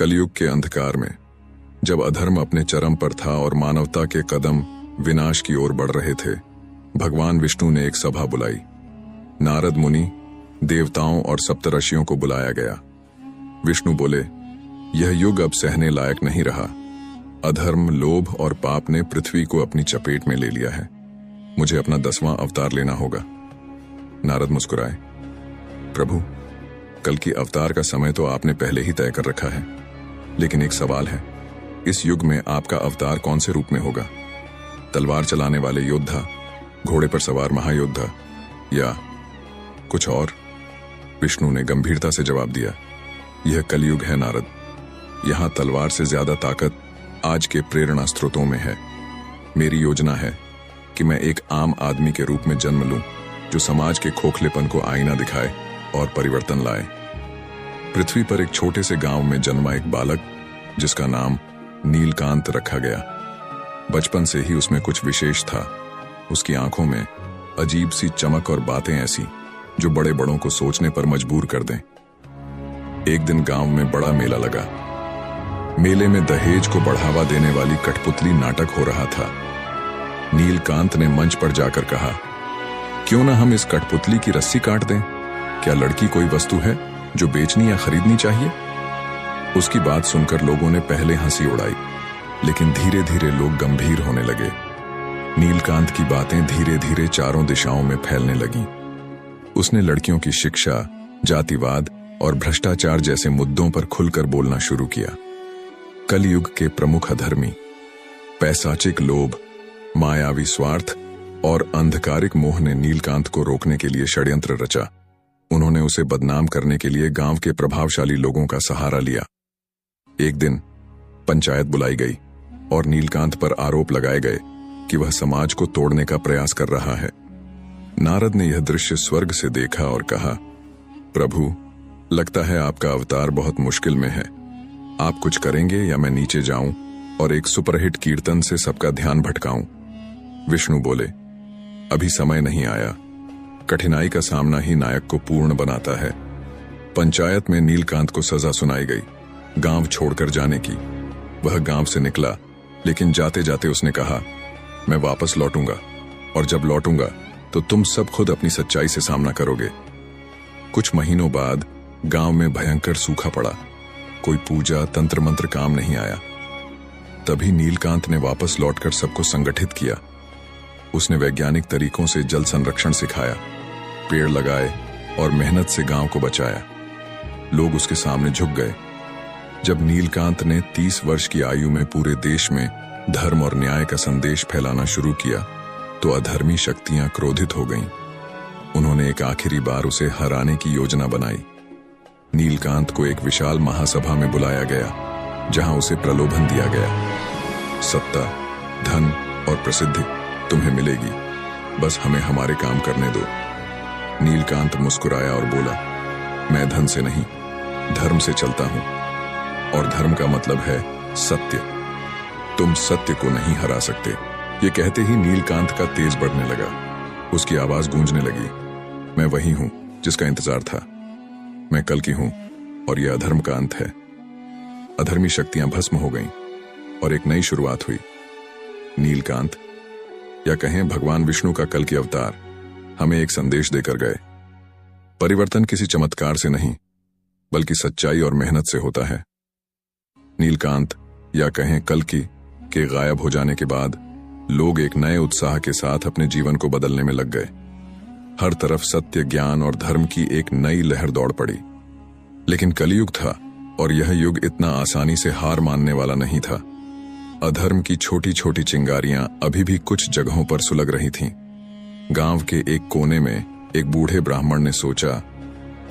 कलयुग के अंधकार में, जब अधर्म अपने चरम पर था और मानवता के कदम विनाश की ओर बढ़ रहे थे, भगवान विष्णु ने एक सभा बुलाई। नारद मुनि, देवताओं और सप्तऋषियों को बुलाया गया। विष्णु बोले, यह युग अब सहने लायक नहीं रहा। अधर्म, लोभ और पाप ने पृथ्वी को अपनी चपेट में ले लिया है। मुझे अपना 10वां अवतार लेना होगा। नारद मुस्कुराए, प्रभु, कल की अवतार का समय तो आपने पहले ही तय कर रखा है, लेकिन एक सवाल है, इस युग में आपका अवतार कौन से रूप में होगा? तलवार चलाने वाले योद्धा, घोड़े पर सवार महायोद्धा, या कुछ और? विष्णु ने गंभीरता से जवाब दिया, यह कलयुग है नारद। यहां तलवार से ज्यादा ताकत आज के प्रेरणा स्रोतों में है। मेरी योजना है कि मैं एक आम आदमी के रूप में जन्म लूं, जो समाज के खोखलेपन को आईना दिखाए और परिवर्तन लाए। पृथ्वी पर एक छोटे से गांव में जन्मा एक बालक, जिसका नाम नीलकांत रखा गया। बचपन से ही उसमें कुछ विशेष था। उसकी आंखों में अजीब सी चमक और बातें ऐसी जो बड़े बड़ों को सोचने पर मजबूर कर दें। एक दिन गांव में बड़ा मेला लगा। मेले में दहेज को बढ़ावा देने वाली कठपुतली नाटक हो रहा था। नीलकांत ने मंच पर जाकर कहा, क्यों ना हम इस कठपुतली की रस्सी काट दें? क्या लड़की कोई वस्तु है जो बेचनी या खरीदनी चाहिए? उसकी बात सुनकर लोगों ने पहले हंसी उड़ाई, लेकिन धीरे धीरे लोग गंभीर होने लगे। नीलकांत की बातें धीरे धीरे चारों दिशाओं में फैलने लगीं। उसने लड़कियों की शिक्षा, जातिवाद और भ्रष्टाचार जैसे मुद्दों पर खुलकर बोलना शुरू किया। कलयुग के प्रमुख अधर्मी, पैशाचिक लोभ, मायावी स्वार्थ और अंधकारिक मोह ने नीलकांत को रोकने के लिए षड्यंत्र रचा। उन्होंने उसे बदनाम करने के लिए गांव के प्रभावशाली लोगों का सहारा लिया। एक दिन पंचायत बुलाई गई और नीलकांत पर आरोप लगाए गए कि वह समाज को तोड़ने का प्रयास कर रहा है। नारद ने यह दृश्य स्वर्ग से देखा और कहा, प्रभु, लगता है आपका अवतार बहुत मुश्किल में है। आप कुछ करेंगे या मैं नीचे जाऊं और एक सुपरहिट कीर्तन से सबका ध्यान भटकाऊं? विष्णु बोले, अभी समय नहीं आया। कठिनाई का सामना ही नायक को पूर्ण बनाता है। पंचायत में नीलकांत को सजा सुनाई गई, गांव छोड़कर जाने की। वह गांव से निकला, लेकिन जाते जाते उसने कहा, मैं वापस लौटूंगा, और जब लौटूंगा तो तुम सब खुद अपनी सच्चाई से सामना करोगे। कुछ महीनों बाद गांव में भयंकर सूखा पड़ा। कोई पूजा, तंत्र मंत्र काम नहीं आया। तभी नीलकांत ने वापस लौटकर सबको संगठित किया। उसने वैज्ञानिक तरीकों से जल संरक्षण सिखाया, पेड़ लगाए और मेहनत से गांव को बचाया। लोग उसके सामने झुक गए। जब नीलकांत ने 30 वर्ष की आयु में पूरे देश में धर्म और न्याय का संदेश फैलाना शुरू किया, तो अधर्मी शक्तियां क्रोधित हो गईं। उन्होंने एक आखिरी बार उसे हराने की योजना बनाई। नीलकांत को एक विशाल महासभा में बुलाया गया, जहां उसे प्रलोभन दिया गया। सत्ता, धन और प्रसिद्धि तुम्हें मिलेगी, बस हमें हमारे काम करने दो। नीलकांत मुस्कुराया और बोला, मैं धन से नहीं, धर्म से चलता हूं, और धर्म का मतलब है सत्य। तुम सत्य को नहीं हरा सकते। ये कहते ही नीलकांत का तेज बढ़ने लगा। उसकी आवाज गूंजने लगी, मैं वही हूं जिसका इंतजार था। मैं कल की हूं और यह अधर्म का अंत है। अधर्मी शक्तियां भस्म हो गईं और एक नई शुरुआत हुई। नीलकांत, या कहें भगवान विष्णु का कल की अवतार, हमें एक संदेश देकर गए। परिवर्तन किसी चमत्कार से नहीं, बल्कि सच्चाई और मेहनत से होता है। नीलकांत, या कहें कल की के गायब हो जाने के बाद लोग एक नए उत्साह के साथ अपने जीवन को बदलने में लग गए। हर तरफ सत्य, ज्ञान और धर्म की एक नई लहर दौड़ पड़ी। लेकिन कलयुग था, और यह युग इतना आसानी से हार मानने वाला नहीं था। अधर्म की छोटी छोटी चिंगारियां अभी भी कुछ जगहों पर सुलग रही थीं। गांव के एक कोने में एक बूढ़े ब्राह्मण ने सोचा,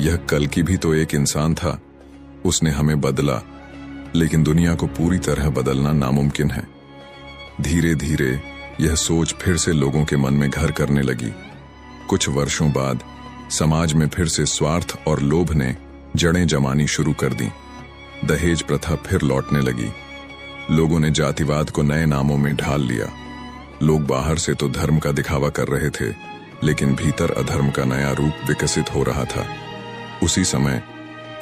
यह कल की भी तो एक इंसान था। उसने हमें बदला, लेकिन दुनिया को पूरी तरह बदलना नामुमकिन है। धीरे धीरे यह सोच फिर से लोगों के मन में घर करने लगी। कुछ वर्षों बाद समाज में फिर से स्वार्थ और लोभ ने जड़ें जमानी शुरू कर दी। दहेज प्रथा फिर लौटने लगी। लोगों ने जातिवाद को नए नामों में ढाल लिया। लोग बाहर से तो धर्म का दिखावा कर रहे थे, लेकिन भीतर अधर्म का नया रूप विकसित हो रहा था। उसी समय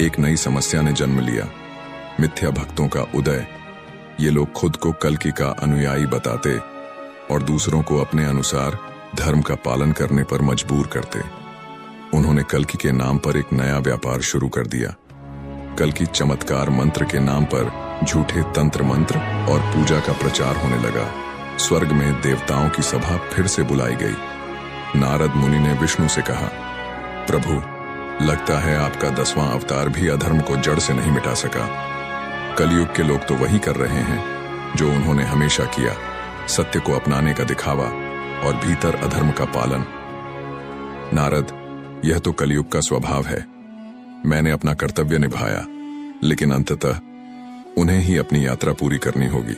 एक नई समस्या ने जन्म लिया, मिथ्या भक्तों का उदय। ये लोग खुद को कल्कि का अनुयायी बताते और दूसरों को अपने अनुसार धर्म का पालन करने पर मजबूर करते। उन्होंने कल्कि के नाम पर एक नया व्यापार शुरू कर दिया। कल्कि चमत्कार मंत्र के नाम पर झूठे तंत्र मंत्र और पूजा का प्रचार होने लगा। स्वर्ग में देवताओं की सभा फिर से बुलाई गई। नारद मुनि ने विष्णु से कहा, प्रभु, लगता है आपका 10वां अवतार भी अधर्म को जड़ से नहीं मिटा सका। कलयुग के लोग तो वही कर रहे हैं जो उन्होंने हमेशा किया, सत्य को अपनाने का दिखावा और भीतर अधर्म का पालन। नारद, यह तो कलयुग का स्वभाव है। मैंने अपना कर्तव्य निभाया, लेकिन अंततः उन्हें ही अपनी यात्रा पूरी करनी होगी।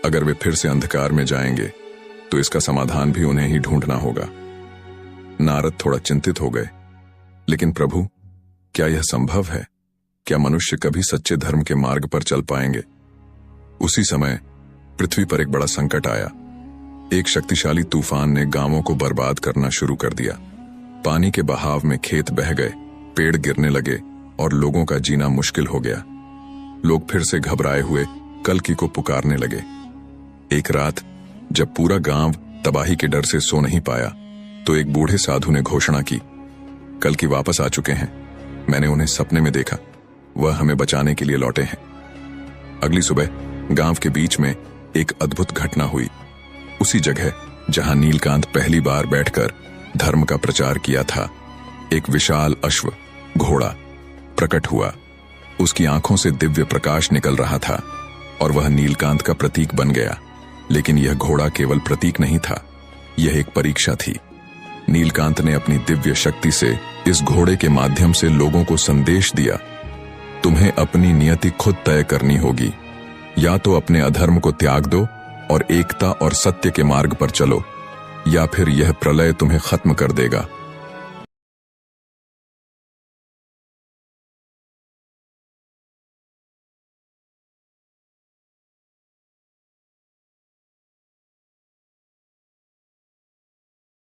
अगर वे फिर से अंधकार में जाएंगे तो इसका समाधान भी उन्हें ही ढूंढना होगा। नारद थोड़ा चिंतित हो गए, लेकिन प्रभु, क्या यह संभव है? क्या मनुष्य कभी सच्चे धर्म के मार्ग पर चल पाएंगे? उसी समय पृथ्वी पर एक बड़ा संकट आया। एक शक्तिशाली तूफान ने गांवों को बर्बाद करना शुरू कर दिया। पानी के बहाव में खेत बह गए, पेड़ गिरने लगे और लोगों का जीना मुश्किल हो गया। लोग फिर से घबराए हुए कल्कि को पुकारने लगे। एक रात जब पूरा गांव तबाही के डर से सो नहीं पाया, तो एक बूढ़े साधु ने घोषणा की, कल्कि वापस आ चुके हैं। मैंने उन्हें सपने में देखा। वह हमें बचाने के लिए लौटे हैं। अगली सुबह गांव के बीच में एक अद्भुत घटना हुई। उसी जगह जहां नीलकांत पहली बार बैठकर धर्म का प्रचार किया था, एक विशाल अश्व, घोड़ा प्रकट हुआ। उसकी आंखों से दिव्य प्रकाश निकल रहा था और वह नीलकांत का प्रतीक बन गया। लेकिन यह घोड़ा केवल प्रतीक नहीं था, यह एक परीक्षा थी। नीलकांत ने अपनी दिव्य शक्ति से इस घोड़े के माध्यम से लोगों को संदेश दिया, तुम्हें अपनी नियति खुद तय करनी होगी। या तो अपने अधर्म को त्याग दो और एकता और सत्य के मार्ग पर चलो, या फिर यह प्रलय तुम्हें खत्म कर देगा।